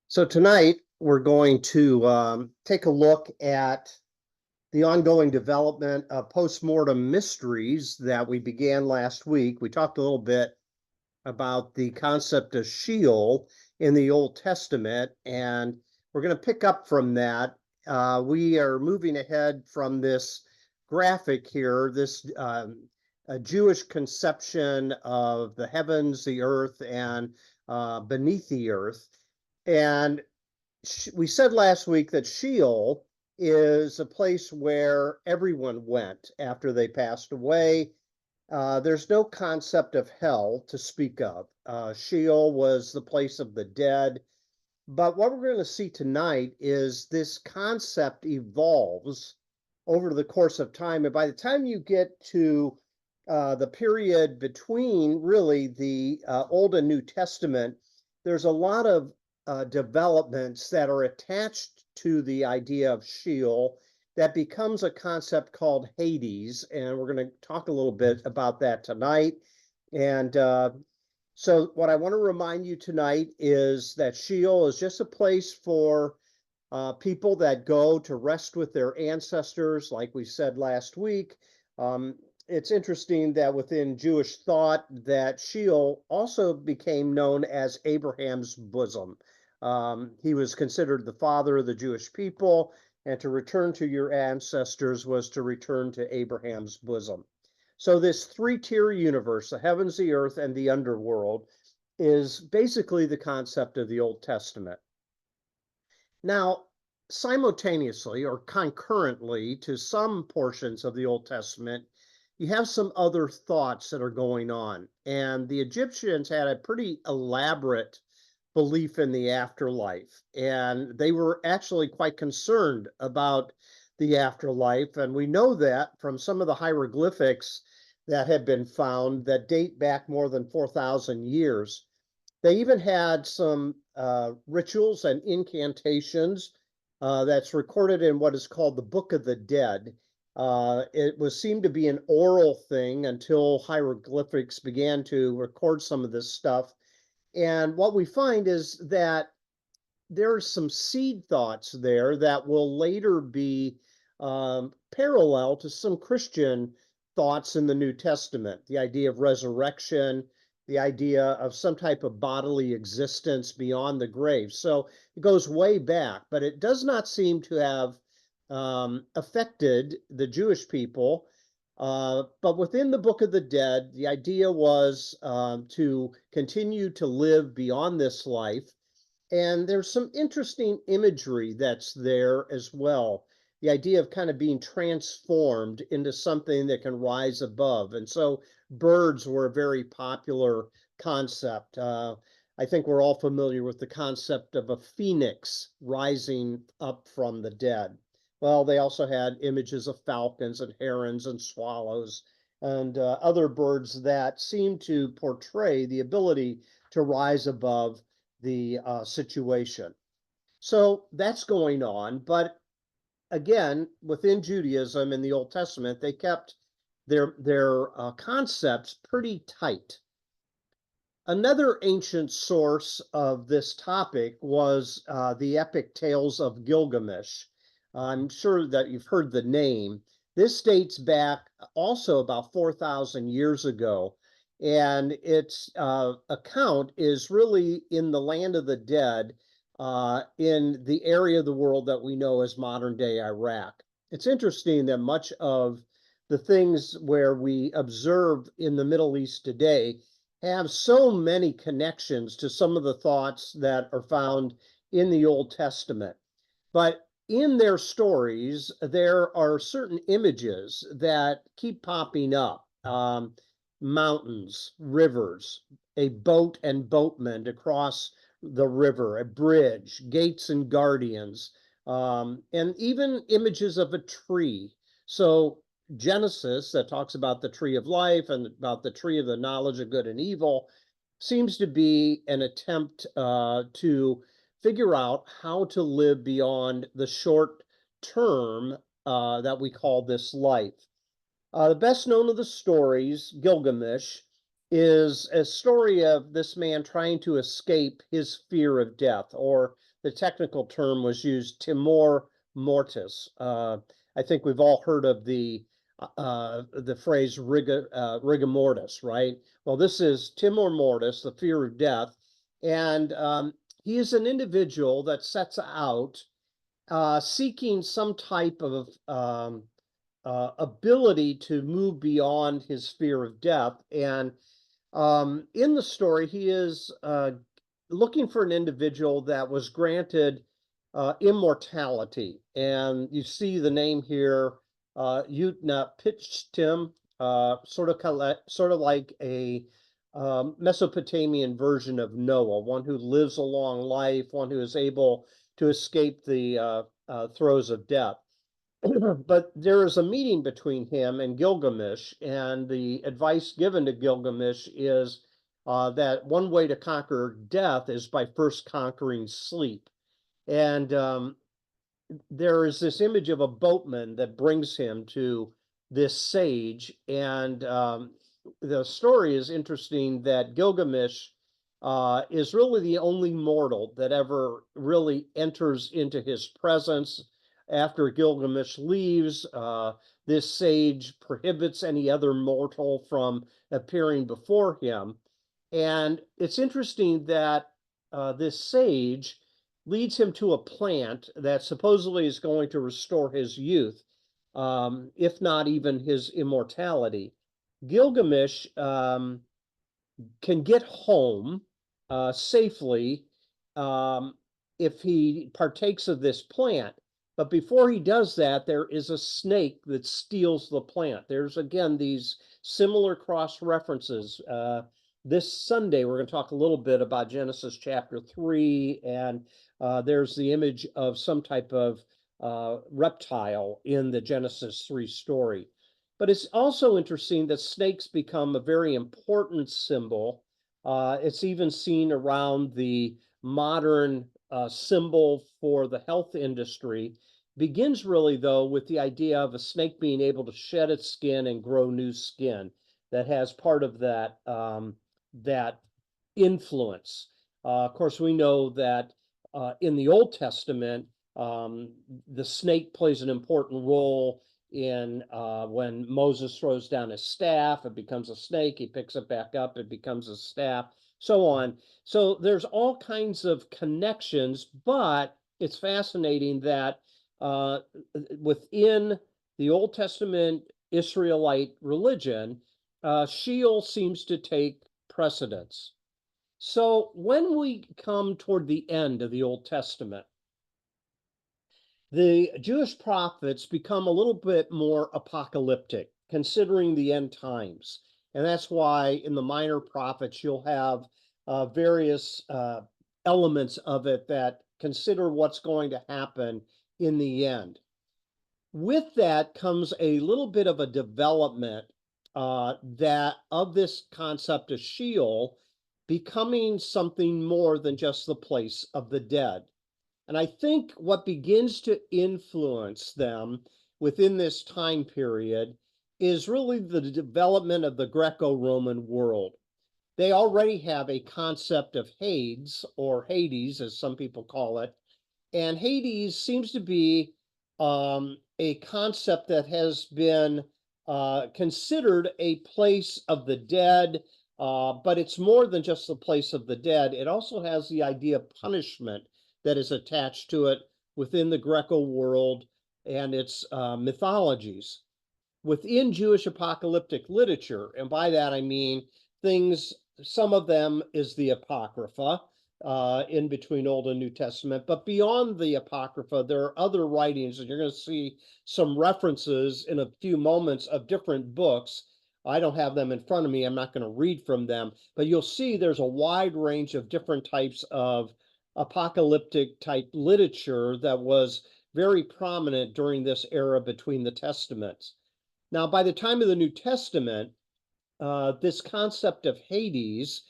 So tonight we're going to take a look at the ongoing development of postmortem mysteries that we began last week. We talked a little bit about the concept of Sheol in the Old Testament, and we're going to pick up from that. We are moving ahead from this graphic here, this a Jewish conception of the heavens, the earth, and beneath the earth. And we said last week that Sheol is a place where everyone went after they passed away. There's no concept of hell to speak of. Sheol was the place of the dead. But what we're going to see tonight is this concept evolves over the course of time. And by the time you get to the period between really the Old and New Testament, there's a lot of developments that are attached to the idea of Sheol that becomes a concept called Hades. And we're going to talk a little bit about that tonight. And so what I want to remind you tonight is that Sheol is just a place for people that go to rest with their ancestors, like we said last week. It's interesting that within Jewish thought that Sheol also became known as Abraham's bosom. He was considered the father of the Jewish people, and to return to your ancestors was to return to Abraham's bosom. So this three-tier universe, the heavens, the earth, and the underworld, is basically the concept of the Old Testament. Now, simultaneously or concurrently to some portions of the Old Testament, you have some other thoughts that are going on. And the Egyptians had a pretty elaborate belief in the afterlife, and they were actually quite concerned about the afterlife. And we know that from some of the hieroglyphics that have been found that date back more than 4,000 years. They even had some rituals and incantations that's recorded in what is called the Book of the Dead. It was seemed to be an oral thing until hieroglyphics began to record some of this stuff. And what we find is that there are some seed thoughts there that will later be parallel to some Christian thoughts in the New Testament. The idea of resurrection, the idea of some type of bodily existence beyond the grave. So it goes way back, but it does not seem to have affected the Jewish people. But within the Book of the Dead, the idea was to continue to live beyond this life. And there's some interesting imagery that's there as well. The idea of kind of being transformed into something that can rise above. And so birds were a very popular concept. I think we're all familiar with the concept of a phoenix rising up from the dead. Well, they also had images of falcons and herons and swallows and other birds that seem to portray the ability to rise above the situation. So that's going on. But again, within Judaism in the Old Testament, they kept their concepts pretty tight. Another ancient source of this topic was the epic tales of Gilgamesh. I'm sure that you've heard the name. This dates back also about 4,000 years ago, and its account is really in the land of the dead, in the area of the world that we know as modern-day Iraq. It's interesting that much of the things where we observe in the Middle East today have so many connections to some of the thoughts that are found in the Old Testament. But in their stories, there are certain images that keep popping up. Mountains, rivers, a boat and boatmen across the river, a bridge, gates and guardians, and even images of a tree. So Genesis, that talks about the tree of life and about the tree of the knowledge of good and evil, seems to be an attempt to figure out how to live beyond the short term that we call this life. The best known of the stories, Gilgamesh, is a story of this man trying to escape his fear of death, or the technical term was used, timor mortis. I think we've all heard of the phrase rigor mortis, right? Well, this is timor mortis, the fear of death, and he is an individual that sets out seeking some type of ability to move beyond his fear of death. And in the story, he is looking for an individual that was granted immortality. And you see the name here, Utna Pitchtim, sort of like a Mesopotamian version of Noah, one who lives a long life, one who is able to escape the throes of death. But there is a meeting between him and Gilgamesh, and the advice given to Gilgamesh is that one way to conquer death is by first conquering sleep. And there is this image of a boatman that brings him to this sage. And the story is interesting that Gilgamesh is really the only mortal that ever really enters into his presence. After Gilgamesh leaves, this sage prohibits any other mortal from appearing before him. And it's interesting that this sage leads him to a plant that supposedly is going to restore his youth, if not even his immortality. Gilgamesh can get home safely if he partakes of this plant. But before he does that, there is a snake that steals the plant. There's, again, these similar cross references. This Sunday, we're going to talk a little bit about Genesis chapter 3, and there's the image of some type of reptile in the Genesis 3 story. But it's also interesting that snakes become a very important symbol. It's even seen around the modern symbol for the health industry. Begins really, though, with the idea of a snake being able to shed its skin and grow new skin that has part of that that influence. Of course, we know that in the Old Testament, the snake plays an important role in when Moses throws down his staff, it becomes a snake. He picks it back up, it becomes a staff, so on. So there's all kinds of connections, but it's fascinating that within the Old Testament Israelite religion, Sheol seems to take precedence. So when we come toward the end of the Old Testament, the Jewish prophets become a little bit more apocalyptic, considering the end times. And that's why in the minor prophets, you'll have various elements of it that consider what's going to happen in the end. With that comes a little bit of a development that of this concept of Sheol becoming something more than just the place of the dead. And I think what begins to influence them within this time period is really the development of the Greco-Roman world. They already have a concept of Hades, or Hades, as some people call it. And Hades seems to be a concept that has been considered a place of the dead, but it's more than just the place of the dead. It also has the idea of punishment that is attached to it within the Greco world and its mythologies. Within Jewish apocalyptic literature, and by that I mean things, some of them is the Apocrypha, in between Old and New Testament, but beyond the Apocrypha, there are other writings, and you're going to see some references in a few moments of different books. I don't have them in front of me, I'm not going to read from them, but you'll see there's a wide range of different types of apocalyptic type literature that was very prominent during this era between the Testaments. Now, by the time of the New Testament, this concept of Hades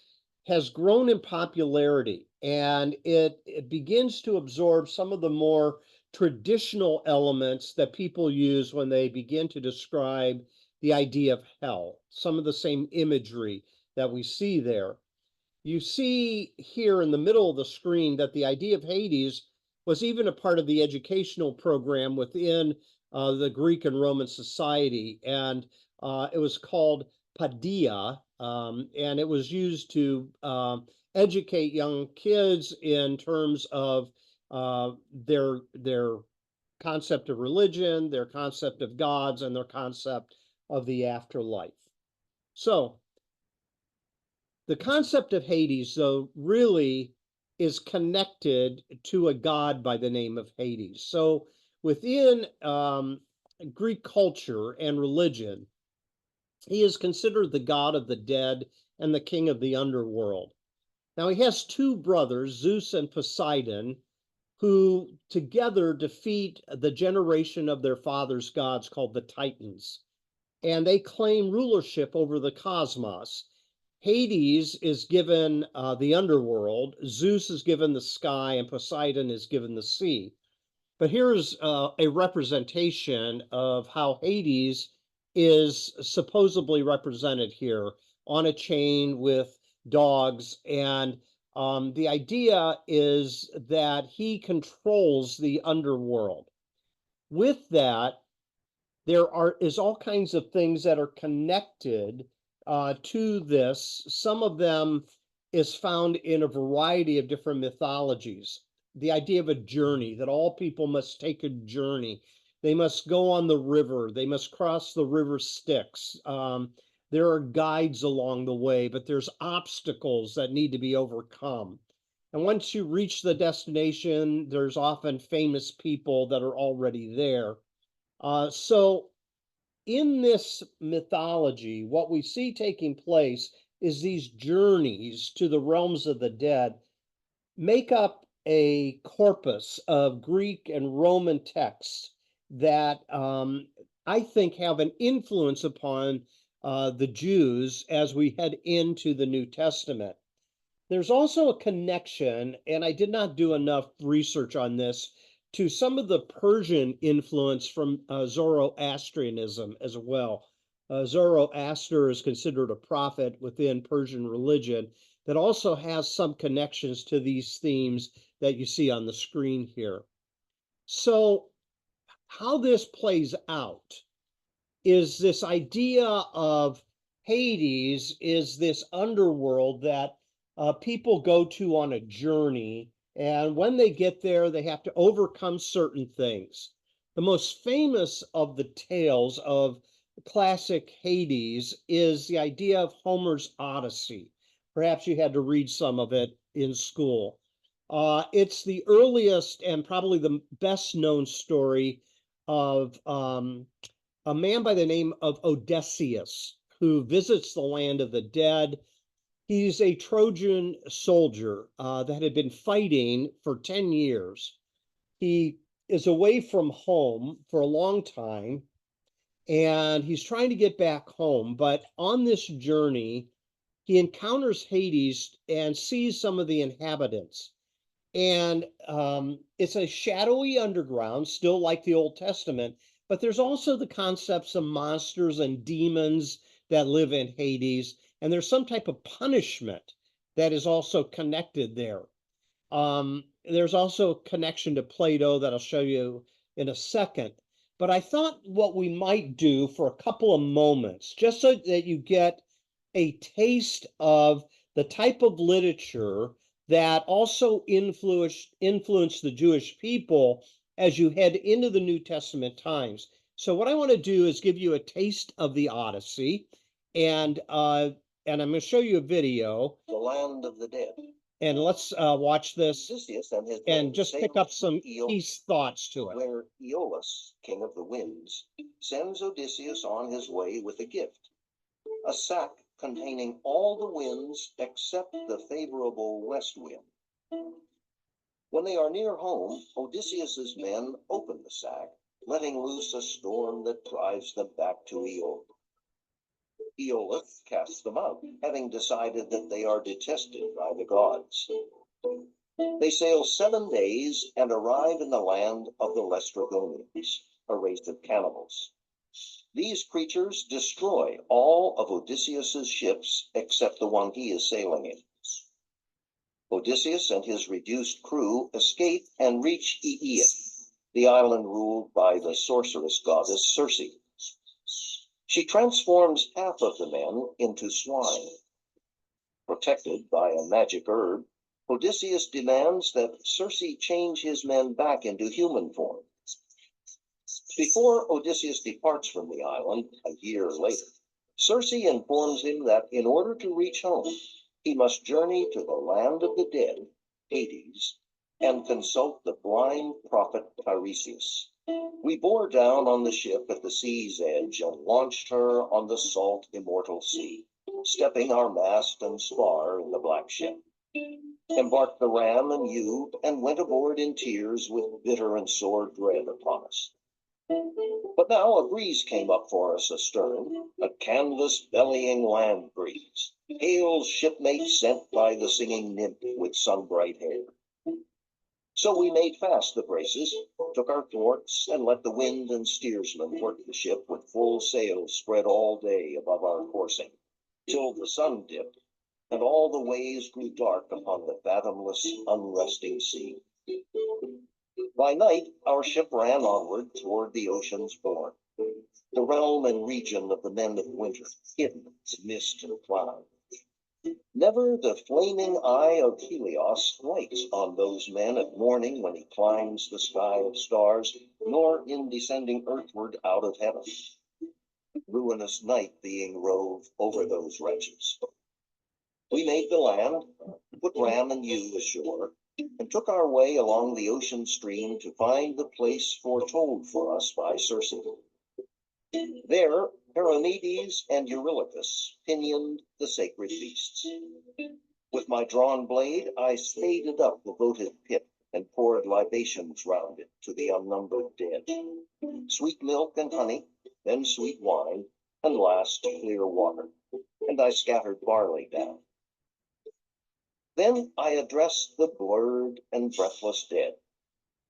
has grown in popularity, and it begins to absorb some of the more traditional elements that people use when they begin to describe the idea of hell, some of the same imagery that we see there. You see here in the middle of the screen that the idea of Hades was even a part of the educational program within the Greek and Roman society, and it was called paideia, and it was used to educate young kids in terms of their concept of religion, their concept of gods, and their concept of the afterlife. So the concept of Hades, though, really is connected to a god by the name of Hades. So within Greek culture and religion, he is considered the god of the dead and the king of the underworld. Now, he has two brothers, Zeus and Poseidon, who together defeat the generation of their father's gods called the Titans. And they claim rulership over the cosmos. Hades is given the underworld, Zeus is given the sky, and Poseidon is given the sea. But here's a representation of how Hades is supposedly represented here on a chain with dogs. And the idea is that he controls the underworld. With that, is all kinds of things that are connected to this. Some of them is found in a variety of different mythologies. The idea of a journey, that all people must take a journey. They must go on the river. They must cross the river Styx. There are guides along the way, but there's obstacles that need to be overcome. And once you reach the destination, there's often famous people that are already there. So in this mythology, what we see taking place is these journeys to the realms of the dead make up a corpus of Greek and Roman texts that I think have an influence upon the Jews as we head into the New Testament. There's also a connection, and I did not do enough research on this, to some of the Persian influence from Zoroastrianism as well. Zoroaster is considered a prophet within Persian religion that also has some connections to these themes that you see on the screen here. So, how this plays out is this idea of Hades is this underworld that people go to on a journey. And when they get there, they have to overcome certain things. The most famous of the tales of classic Hades is the idea of Homer's Odyssey. Perhaps you had to read some of it in school. It's the earliest and probably the best known story of a man by the name of Odysseus, who visits the land of the dead. He's a Trojan soldier that had been fighting for 10 years. He is away from home for a long time, and he's trying to get back home. But on this journey, he encounters Hades and sees some of the inhabitants. And it's a shadowy underground, still like the Old Testament, but there's also the concepts of monsters and demons that live in Hades, and there's some type of punishment that is also connected there. There's also a connection to Plato that I'll show you in a second. But I thought what we might do for a couple of moments, just so that you get a taste of the type of literature that also influenced the Jewish people as you head into the New Testament times. So what I want to do is give you a taste of the Odyssey, and I'm going to show you a video. The land of the dead. And let's watch this and just pick up some key thoughts to it. Where Aeolus, king of the winds, sends Odysseus on his way with a gift, a sack containing all the winds except the favorable west wind. When they are near home, Odysseus's men open the sack, letting loose a storm that drives them back to Aeolus. Aeolus casts them out, having decided that they are detested by the gods. They sail 7 days and arrive in the land of the Laestrygonians, a race of cannibals. These creatures destroy all of Odysseus's ships except the one he is sailing in. Odysseus and his reduced crew escape and reach Aeaea, the island ruled by the sorceress goddess Circe. She transforms half of the men into swine. Protected by a magic herb, Odysseus demands that Circe change his men back into human form. Before Odysseus departs from the island, a year later, Circe informs him that in order to reach home, he must journey to the land of the dead, Hades, and consult the blind prophet Tiresias. We bore down on the ship at the sea's edge and launched her on the salt immortal sea, stepping our mast and spar in the black ship. Embarked the ram and ewe, and went aboard in tears with bitter and sore dread upon us. But now a breeze came up for us astern, a canvas-bellying land breeze, hail shipmate sent by the singing nymph with sun-bright hair. So we made fast the braces, took our thwarts, and let the wind and steersman work the ship with full sails spread all day above our coursing, till the sun dipped, and all the ways grew dark upon the fathomless, unresting sea. By night, our ship ran onward toward the ocean's bourne, the realm and region of the men of winter, hidden in mist and cloud. Never the flaming eye of Helios lights on those men at morning when he climbs the sky of stars, nor in descending earthward out of heaven. Ruinous night being rove over those wretches. We made the land, put ram and ewe ashore, and took our way along the ocean stream to find the place foretold for us by Circe. There, Perimedes and Eurylochus pinioned the sacred beasts. With my drawn blade, I spaded up the votive pit and poured libations round it to the unnumbered dead. Sweet milk and honey, then sweet wine, and last clear water, and I scattered barley down. Then I addressed the blurred and breathless dead,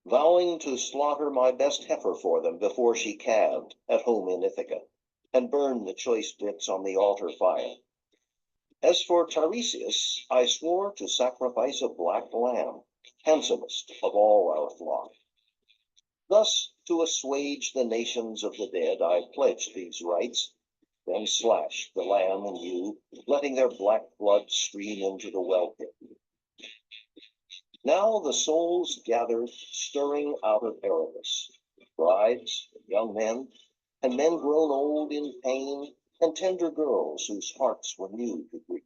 vowing to slaughter my best heifer for them before she calved at home in Ithaca, and burn the choice bits on the altar fire. As for Tiresias, I swore to sacrifice a black lamb, handsomest of all our flock. Thus, to assuage the nations of the dead, I pledged these rites, then slashed the lamb and ewe, letting their black blood stream into the well pit. Now the souls gathered, stirring out of Erebus, brides, young men, and men grown old in pain, and tender girls whose hearts were new to grief.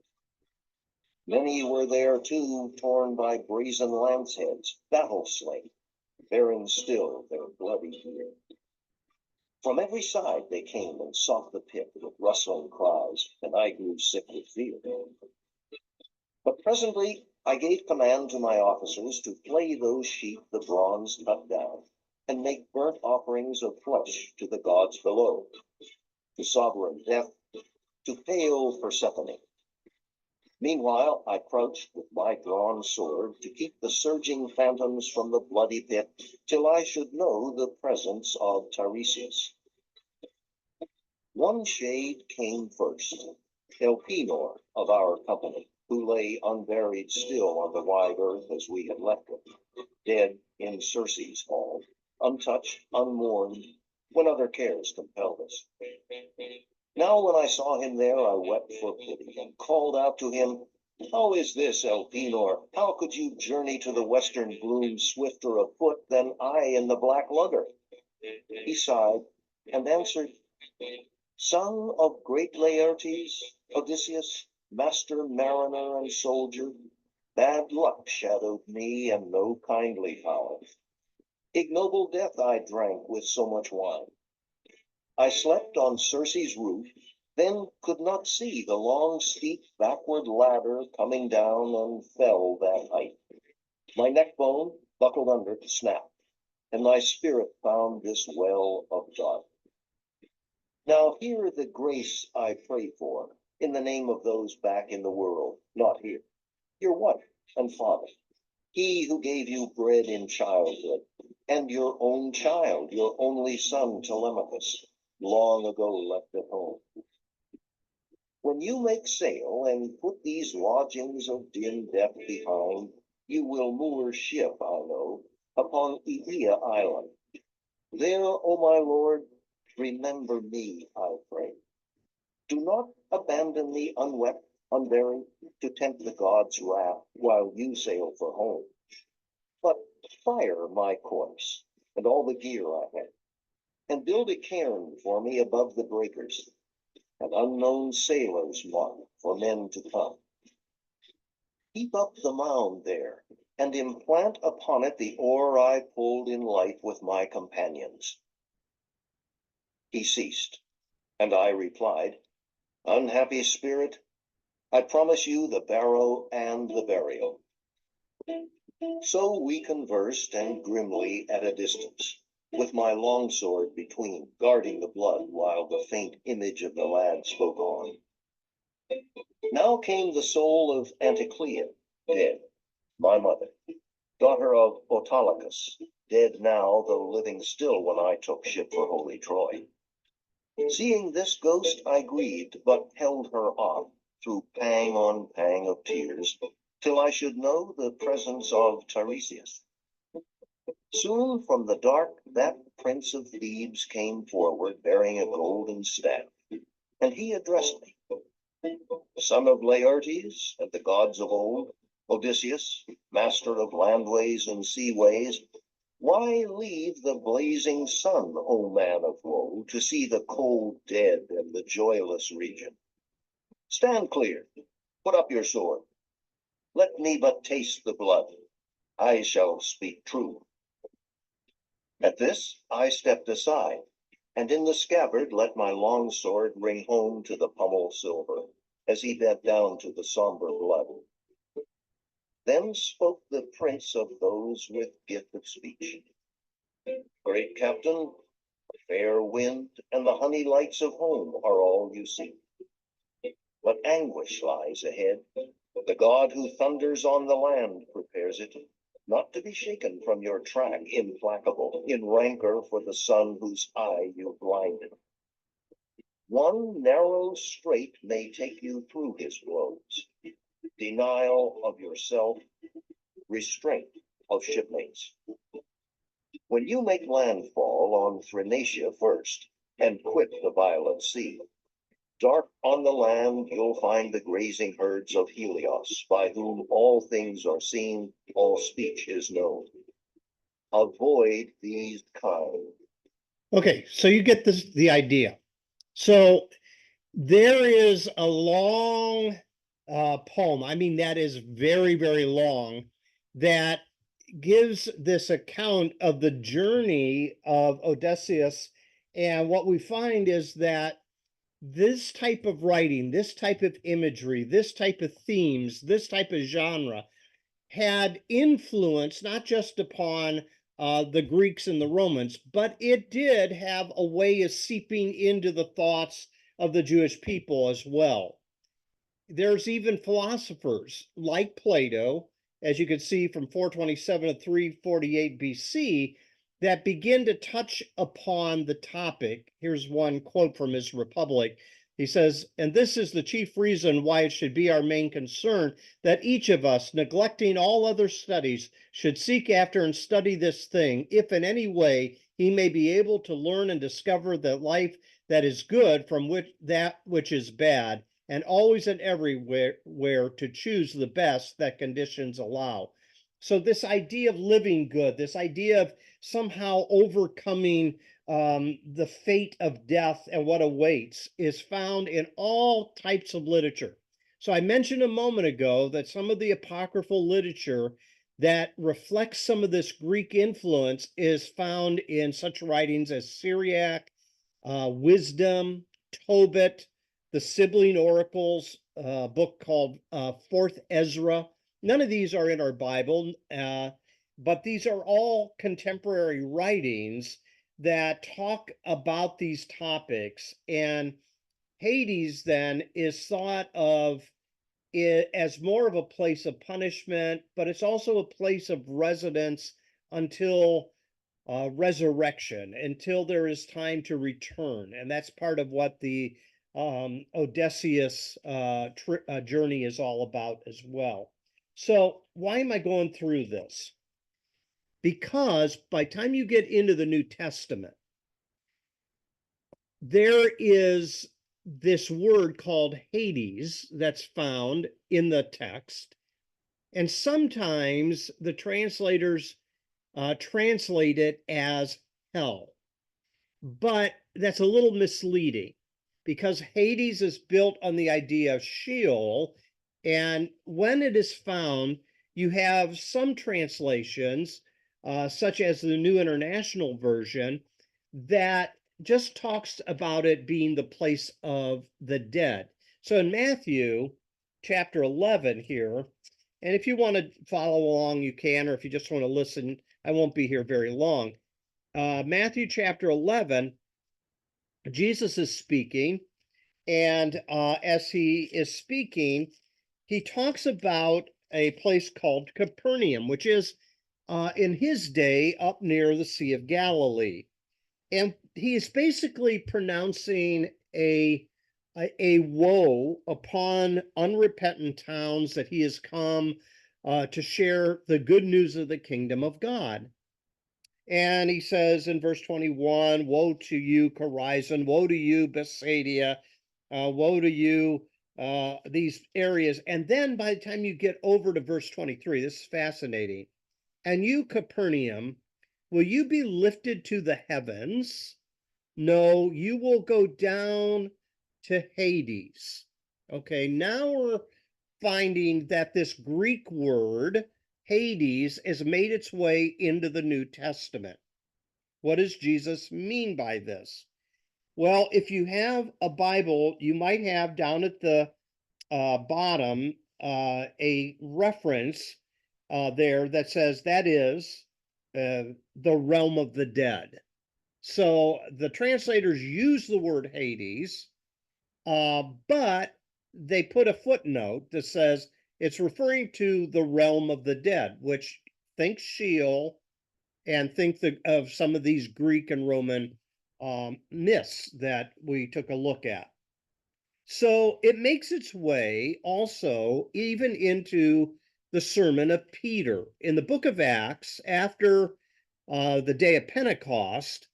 Many were there, too, torn by brazen lance heads, battle slain, bearing still their bloody gear. From every side they came and sought the pit with rustling cries, and I grew sick with fear. But presently I gave command to my officers to flay those sheep the bronze cut down, and make burnt offerings of flesh to the gods below, to sovereign Death, to pale Persephone. Meanwhile I crouched with my drawn sword to keep the surging phantoms from the bloody pit till I should know the presence of Tiresias. One shade came first, Elpenor of our company, who lay unburied still on the wide earth as we had left it, dead in Circe's hall, untouched, unmourned, when other cares compelled us. Now when I saw him there, I wept for pity, and called out to him, "How is this, Elpenor? How could you journey to the western gloom swifter of foot than I in the black lugger?" He sighed, and answered, "Son of great Laertes, Odysseus, master mariner and soldier, bad luck shadowed me and no kindly power. Ignoble death I drank with so much wine. I slept on Circe's roof, then could not see the long, steep, backward ladder coming down and fell that height. My neck bone, buckled under, snapped, and my spirit found this well of dark. Now hear the grace I pray for, in the name of those back in the world, not here, your wife and father, he who gave you bread in childhood, and your own child, your only son Telemachus, long ago left at home. When you make sail and put these lodgings of dim death behind, you will moor ship, I know, upon Aegea Island. There, O my lord, remember me, I pray. Do not abandon me unwept, unburied, to tempt the gods' wrath while you sail for home. But fire my corpse and all the gear I have, and build a cairn for me above the breakers, an unknown sailor's mark for men to come. Keep up the mound there, and implant upon it the oar I pulled in life with my companions. He ceased, and I replied, Unhappy spirit, I promise you the barrow and the burial. So we conversed, and grimly at a distance, with my longsword between, guarding the blood, while the faint image of the lad spoke on. Now came the soul of Anticlea, dead, my mother, daughter of Autolycus, dead now, though living still when I took ship for holy Troy. Seeing this ghost, I grieved, but held her off, through pang on pang of tears, till I should know the presence of Tiresias. Soon from the dark that prince of Thebes came forward, bearing a golden staff, and he addressed me. Son of Laertes and the gods of old, Odysseus, master of landways and seaways, why leave the blazing sun, O man of woe, to see the cold dead and the joyless region? Stand clear, put up your sword. Let me but taste the blood. I shall speak true. At this I stepped aside, and in the scabbard let my long sword ring home to the pommel silver, as he bent down to the somber blood. Then spoke the prince of those with gift of speech. Great captain, the fair wind and the honey lights of home are all you see. But anguish lies ahead. The God who thunders on the land prepares it, not to be shaken from your track, implacable, in rancor for the son whose eye you blinded. One narrow strait may take you through his blows. Denial of yourself, restraint of shipmates. When you make landfall on Thrinacia first, and quit the violent sea, dark on the land you'll find the grazing herds of Helios, by whom all things are seen, all speech is known. Avoid these kind. Okay, so you get the idea. So there is a long poem. I mean, that is very, very long, that gives this account of the journey of Odysseus. And what we find is that this type of writing, this type of imagery, this type of themes, this type of genre had influence not just upon the Greeks and the Romans, but it did have a way of seeping into the thoughts of the Jewish people as well. There's even philosophers like Plato, as you can see from 427 to 348 BC, that begin to touch upon the topic. Here's one quote from his Republic. He says, and this is the chief reason why it should be our main concern that each of us, neglecting all other studies, should seek after and study this thing, if in any way he may be able to learn and discover the life that is good from that which is bad, and always and everywhere to choose the best that conditions allow. So this idea of living good, this idea of somehow overcoming the fate of death and what awaits, is found in all types of literature. So I mentioned a moment ago that some of the apocryphal literature that reflects some of this Greek influence is found in such writings as Syriac, Wisdom, Tobit, the Sibylline Oracles, a book called Fourth Ezra. None of these are in our Bible, but these are all contemporary writings that talk about these topics. And Hades then is thought of as more of a place of punishment, but it's also a place of residence until resurrection, until there is time to return. And that's part of what the Odysseus journey is all about as well. So why am I going through this? Because by the time you get into the New Testament, there is this word called Hades that's found in the text. And sometimes the translators translate it as hell. But that's a little misleading because Hades is built on the idea of Sheol. And when it is found, you have some translations, such as the New International Version, that just talks about it being the place of the dead. So in Matthew chapter 11 here, and if you want to follow along, you can, or if you just want to listen, I won't be here very long. Matthew chapter 11, Jesus is speaking, and as he is speaking, he talks about a place called Capernaum, which is in his day up near the Sea of Galilee. And he is basically pronouncing a woe upon unrepentant towns that he has come to share the good news of the kingdom of God. And he says in verse 21, woe to you, Chorazin, woe to you, Bethsaida, woe to you, these areas. And then by the time you get over to verse 23, this is fascinating. And you, Capernaum, will you be lifted to the heavens? No, you will go down to Hades. Okay, now we're finding that this Greek word, Hades, has made its way into the New Testament. What does Jesus mean by this? Well, if you have a Bible, you might have down at the bottom a reference there that says that is the realm of the dead. So the translators use the word Hades, but they put a footnote that says it's referring to the realm of the dead, which think Sheol and think of some of these Greek and Roman myths that we took a look at. So it makes its way also even into the sermon of Peter. In the book of Acts, after the day of Pentecost,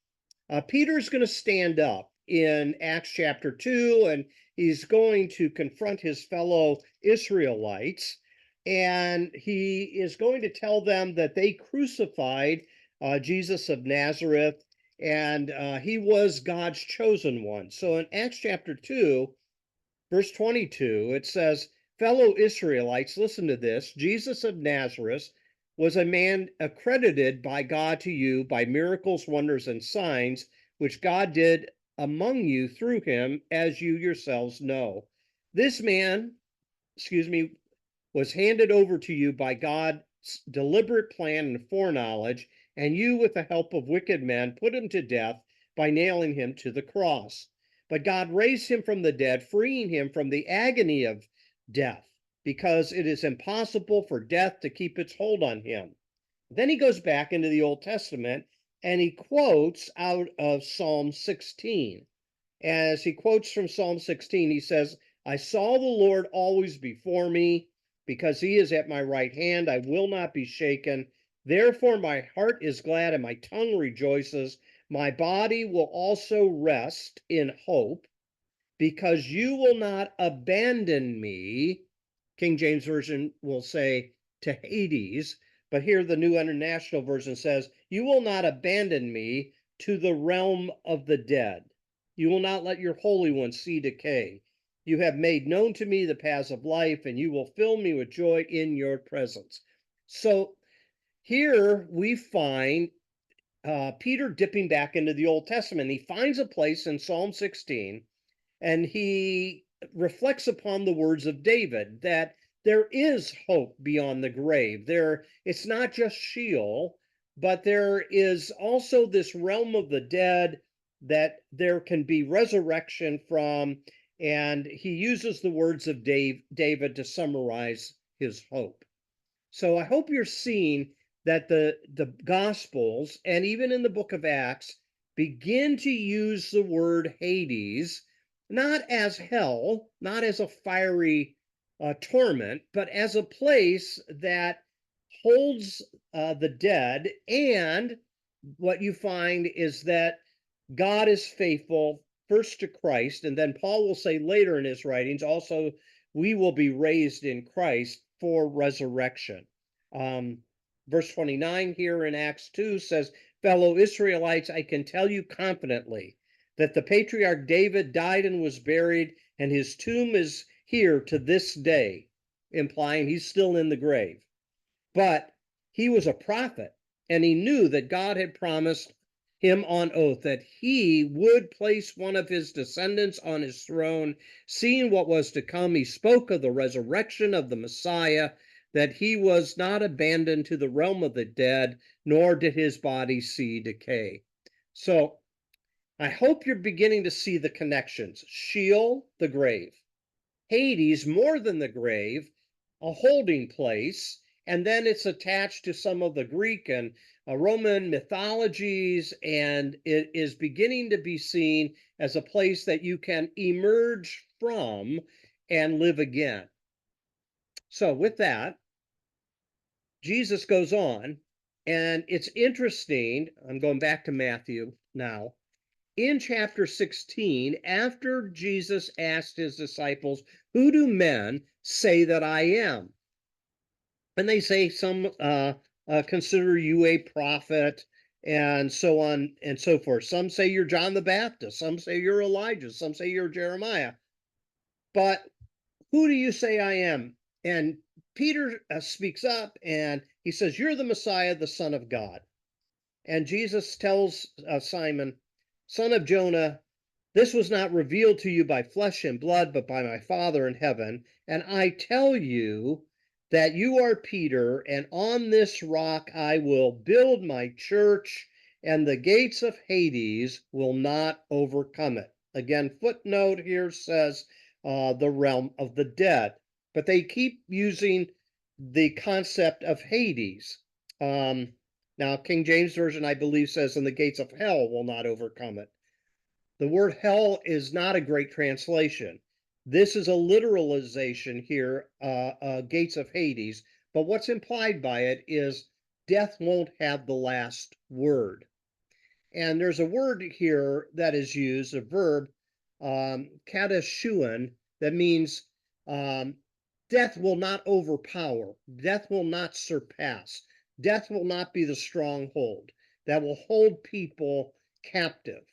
Peter's going to stand up in Acts chapter 2, and he's going to confront his fellow Israelites, and he is going to tell them that they crucified Jesus of Nazareth, and he was God's chosen one. So in Acts chapter 2, verse 22, it says, fellow Israelites, listen to this. Jesus of Nazareth was a man accredited by God to you by miracles, wonders, and signs, which God did among you through him, as you yourselves know. This man, was handed over to you by God's deliberate plan and foreknowledge, and you, with the help of wicked men, put him to death by nailing him to the cross. But God raised him from the dead, freeing him from the agony of death, because it is impossible for death to keep its hold on him. Then he goes back into the Old Testament and he quotes out of Psalm 16. As he quotes from Psalm 16, he says, I saw the Lord always before me, because he is at my right hand, I will not be shaken. Therefore my heart is glad and my tongue rejoices. My body will also rest in hope, because you will not abandon me. King James Version will say to Hades, but here the New International Version says, you will not abandon me to the realm of the dead. You will not let your Holy One see decay. You have made known to me the paths of life, and you will fill me with joy in your presence. So here we find Peter dipping back into the Old Testament. He finds a place in Psalm 16, and he reflects upon the words of David that there is hope beyond the grave. It's not just Sheol, but there is also this realm of the dead that there can be resurrection from, and he uses the words of David to summarize his hope. So I hope you're seeing that the Gospels, and even in the book of Acts, begin to use the word Hades not as hell, not as a fiery torment, but as a place that holds the dead. And what you find is that God is faithful first to Christ, and then Paul will say later in his writings, also, we will be raised in Christ for resurrection. Um, Verse 29 here in Acts 2 says, fellow Israelites, I can tell you confidently that the patriarch David died and was buried, and his tomb is here to this day, implying he's still in the grave. But he was a prophet, and he knew that God had promised him on oath that he would place one of his descendants on his throne. Seeing what was to come, he spoke of the resurrection of the Messiah, that he was not abandoned to the realm of the dead, nor did his body see decay. So I hope you're beginning to see the connections. Sheol, the grave. Hades, more than the grave, a holding place, and then it's attached to some of the Greek and Roman mythologies, and it is beginning to be seen as a place that you can emerge from and live again. So with that, Jesus goes on, and it's interesting. I'm going back to Matthew now. In chapter 16, after Jesus asked his disciples, who do men say that I am? And they say, some consider you a prophet, and so on and so forth. Some say you're John the Baptist. Some say you're Elijah. Some say you're Jeremiah. But who do you say I am? And Peter speaks up and he says, you're the Messiah, the Son of God. And Jesus tells Simon, son of Jonah, this was not revealed to you by flesh and blood, but by my Father in heaven. And I tell you that you are Peter, and on this rock I will build my church, and the gates of Hades will not overcome it. Again, footnote here says the realm of the dead, but they keep using the concept of Hades. Now, King James Version, I believe, says, and the gates of hell will not overcome it. The word hell is not a great translation. This is a literalization here, gates of Hades, but what's implied by it is death won't have the last word. And there's a word here that is used, a verb, kadeshuan, that means death will not overpower, death will not surpass, death will not be the stronghold that will hold people captive.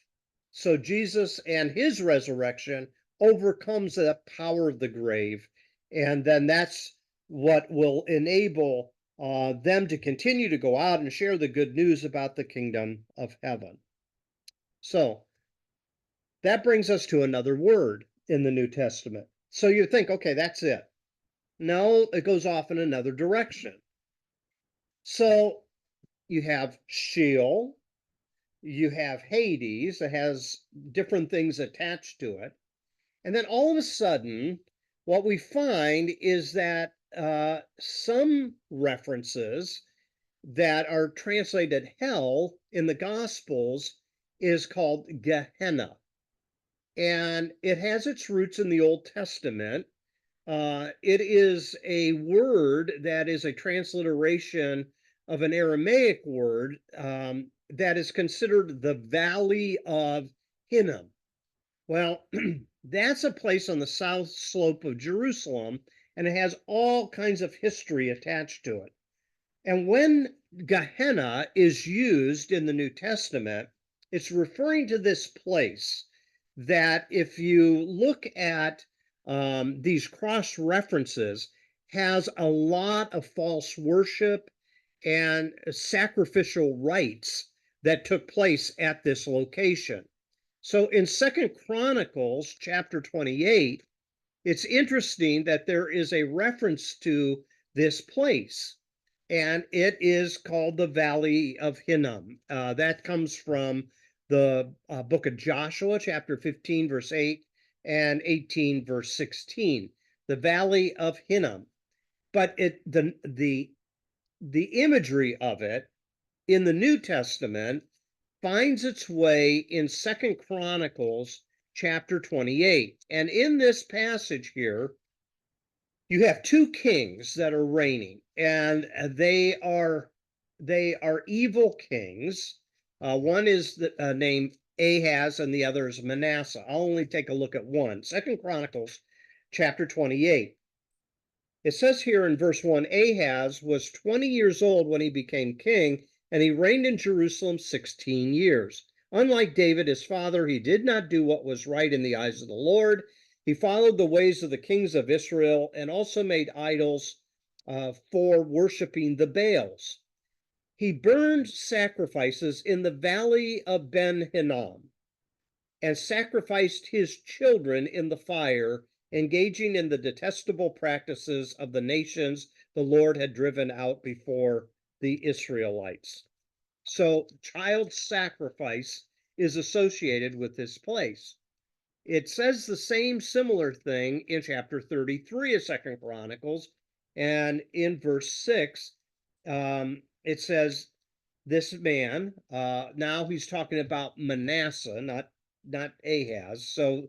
So Jesus and his resurrection overcomes the power of the grave, and then that's what will enable them to continue to go out and share the good news about the kingdom of heaven. So that brings us to another word in the New Testament. So you think, okay, that's it. No, it goes off in another direction. So you have Sheol, you have Hades, that has different things attached to it. And then all of a sudden, what we find is that some references that are translated hell in the Gospels is called Gehenna. And it has its roots in the Old Testament. It is a word that is a transliteration of an Aramaic word that is considered the Valley of Hinnom. Well, that's a place on the south slope of Jerusalem, and it has all kinds of history attached to it. And when Gehenna is used in the New Testament, it's referring to this place that, if you look at these cross references, has a lot of false worship and sacrificial rites that took place at this location. So in 2 Chronicles chapter 28, it's interesting that there is a reference to this place, and it is called the Valley of Hinnom. That comes from the book of Joshua, chapter 15, verse 8, and 18, verse 16. The Valley of Hinnom. But the imagery of it in the New Testament finds its way in 2 Chronicles chapter 28. And in this passage here, you have two kings that are reigning, and they are evil kings. One is named Ahaz, and the other is Manasseh. I'll only take a look at one. Second Chronicles, chapter 28. It says here in verse 1, Ahaz was 20 years old when he became king, and he reigned in Jerusalem 16 years. Unlike David, his father, he did not do what was right in the eyes of the Lord. He followed the ways of the kings of Israel and also made idols for worshiping the Baals. He burned sacrifices in the valley of Ben Hinnom and sacrificed his children in the fire, engaging in the detestable practices of the nations the Lord had driven out before the Israelites. So child sacrifice is associated with this place. It says the same similar thing in chapter 33 of Second Chronicles, and in verse 6, it says, this man, now he's talking about Manasseh, not Ahaz, so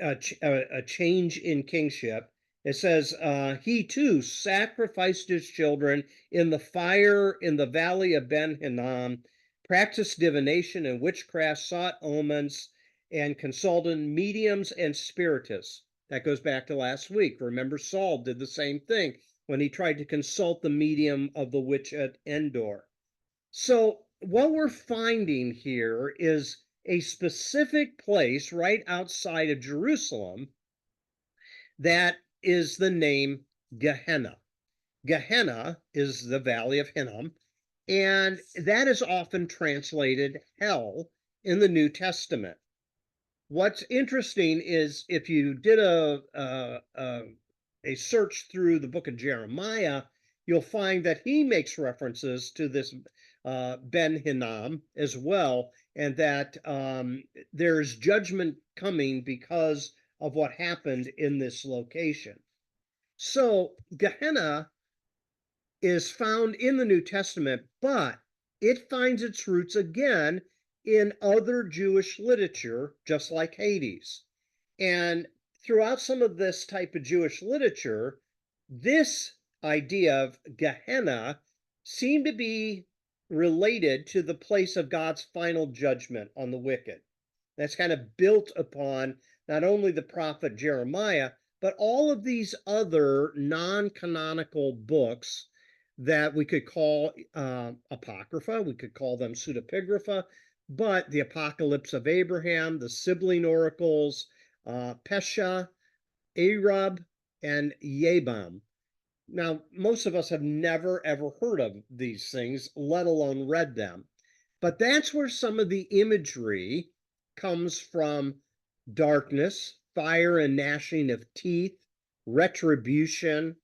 a change in kingship. It says, he too sacrificed his children in the fire in the valley of Ben Hinnom, practiced divination and witchcraft, sought omens, and consulted mediums and spiritists. That goes back to last week. Remember, Saul did the same thing when he tried to consult the medium of the witch at Endor. So what we're finding here is a specific place right outside of Jerusalem that is the name Gehenna. Gehenna is the valley of Hinnom, and that is often translated hell in the New Testament. What's interesting is if you did a search through the book of Jeremiah, you'll find that he makes references to this Ben Hinnom as well, and that there's judgment coming because of what happened in this location. So Gehenna is found in the New Testament, but it finds its roots again in other Jewish literature, just like Hades. And throughout some of this type of Jewish literature, this idea of Gehenna seemed to be related to the place of God's final judgment on the wicked. That's kind of built upon not only the prophet Jeremiah, but all of these other non-canonical books that we could call apocrypha, we could call them pseudepigrapha, but the Apocalypse of Abraham, the sibling oracles, Pesha, Arab, and Yabam. Now, most of us have never ever heard of these things, let alone read them. But that's where some of the imagery comes from: darkness, fire and gnashing of teeth, retribution,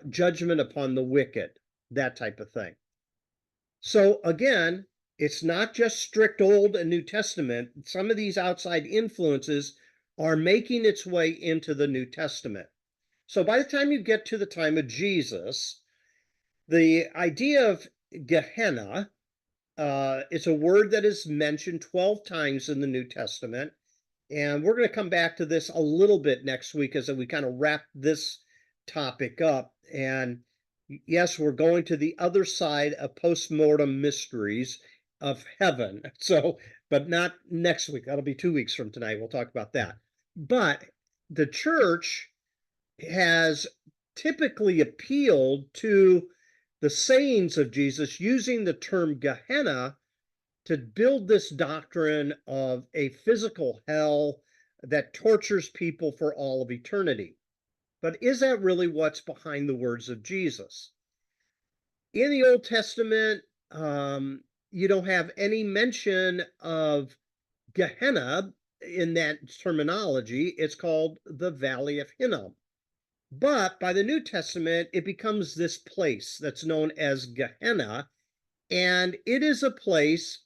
judgment upon the wicked, that type of thing. So again, it's not just strict Old and New Testament. Some of these outside influences are making its way into the New Testament. So by the time you get to the time of Jesus, the idea of Gehenna, it's a word that is mentioned 12 times in the New Testament. And we're going to come back to this a little bit next week as we kind of wrap this topic up. And yes, we're going to the other side of postmortem mysteries of heaven. So, but not next week. That'll be 2 weeks from tonight. We'll talk about that. But the church has typically appealed to the sayings of Jesus using the term Gehenna to build this doctrine of a physical hell that tortures people for all of eternity. But is that really what's behind the words of Jesus? In the Old Testament, you don't have any mention of Gehenna in that terminology. It's called the Valley of Hinnom. But by the New Testament, it becomes this place that's known as Gehenna, and it is a place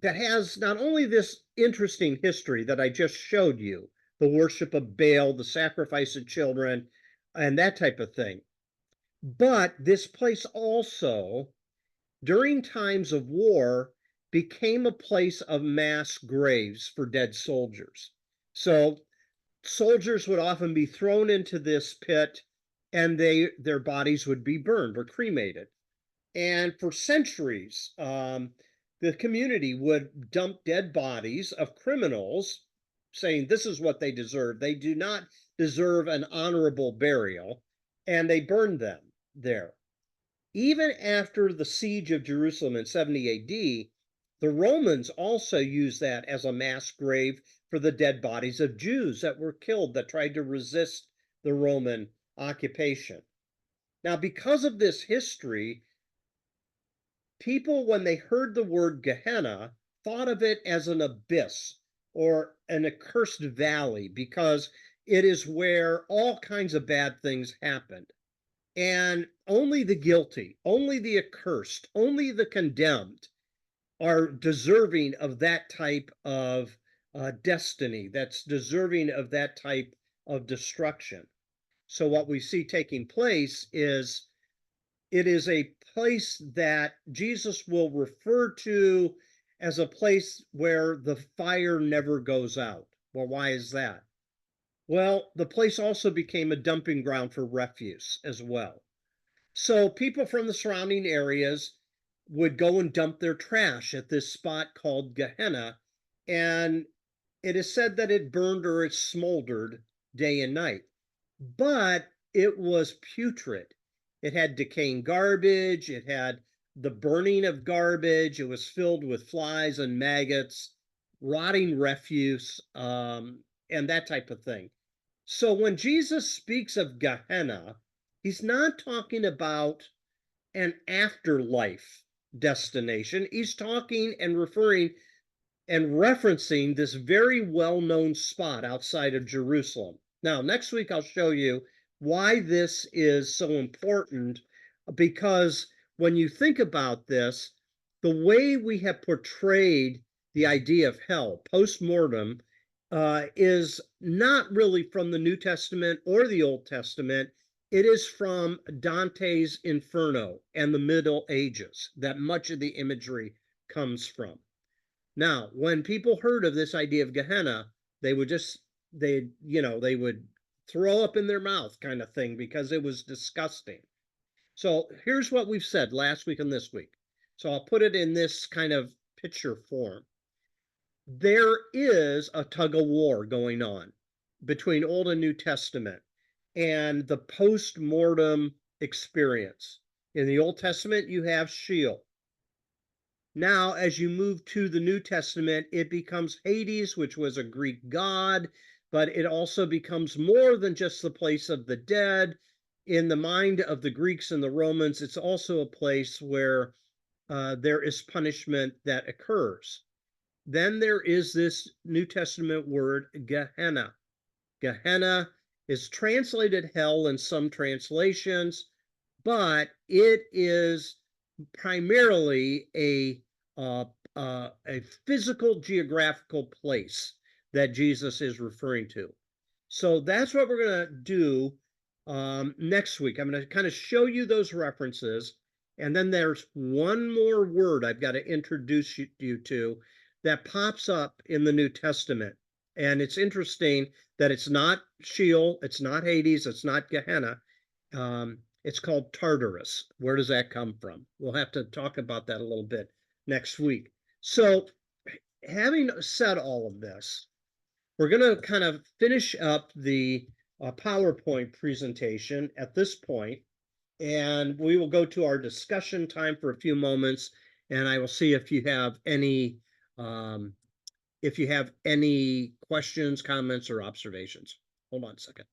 that has not only this interesting history that I just showed you, the worship of Baal, the sacrifice of children, and that type of thing, but this place also, during times of war, became a place of mass graves for dead soldiers. So soldiers would often be thrown into this pit, and their bodies would be burned or cremated. And for centuries, the community would dump dead bodies of criminals, saying this is what they deserve. They do not deserve an honorable burial, and they burned them there. Even after the siege of Jerusalem in 70 AD, the Romans also used that as a mass grave for the dead bodies of Jews that were killed that tried to resist the Roman occupation. Now, because of this history, people, when they heard the word Gehenna, thought of it as an abyss or an accursed valley because it is where all kinds of bad things happened. And only the guilty, only the accursed, only the condemned are deserving of that type of destiny, that's deserving of that type of destruction. So, what we see taking place is it is a place that Jesus will refer to as a place where the fire never goes out. Well, why is that? Well, the place also became a dumping ground for refuse as well. So people from the surrounding areas would go and dump their trash at this spot called Gehenna, and it is said that it burned or it smoldered day and night. But it was putrid. It had decaying garbage, it had the burning of garbage, it was filled with flies and maggots, rotting refuse, and that type of thing. So when Jesus speaks of Gehenna, he's not talking about an afterlife destination. He's talking and referring and referencing this very well-known spot outside of Jerusalem. Now, next week I'll show you why this is so important, because when you think about this, the way we have portrayed the idea of hell, post-mortem, is not really from the New Testament or the Old Testament. It is from Dante's Inferno and the Middle Ages that much of the imagery comes from. Now, when people heard of this idea of Gehenna, they would they would throw up in their mouth kind of thing because it was disgusting. So here's what we've said last week and this week. So I'll put it in this kind of picture form. There is a tug of war going on between Old and New Testament and the post-mortem experience. In the Old Testament, you have Sheol. Now, as you move to the New Testament, it becomes Hades, which was a Greek god, but it also becomes more than just the place of the dead. In the mind of the Greeks and the Romans, it's also a place where there is punishment that occurs. Then there is this New Testament word, Gehenna. Gehenna is translated hell in some translations, but it is primarily a physical geographical place that Jesus is referring to. So that's what we're going to do next week. I'm going to kind of show you those references. And then there's one more word I've got to introduce you to that pops up in the New Testament. And it's interesting that it's not Sheol, it's not Hades, it's not Gehenna. It's called Tartarus. Where does that come from? We'll have to talk about that a little bit next week. So, having said all of this, we're going to kind of finish up the PowerPoint presentation at this point, and we will go to our discussion time for a few moments, and I will see if you have any questions, comments, or observations. Hold on a second.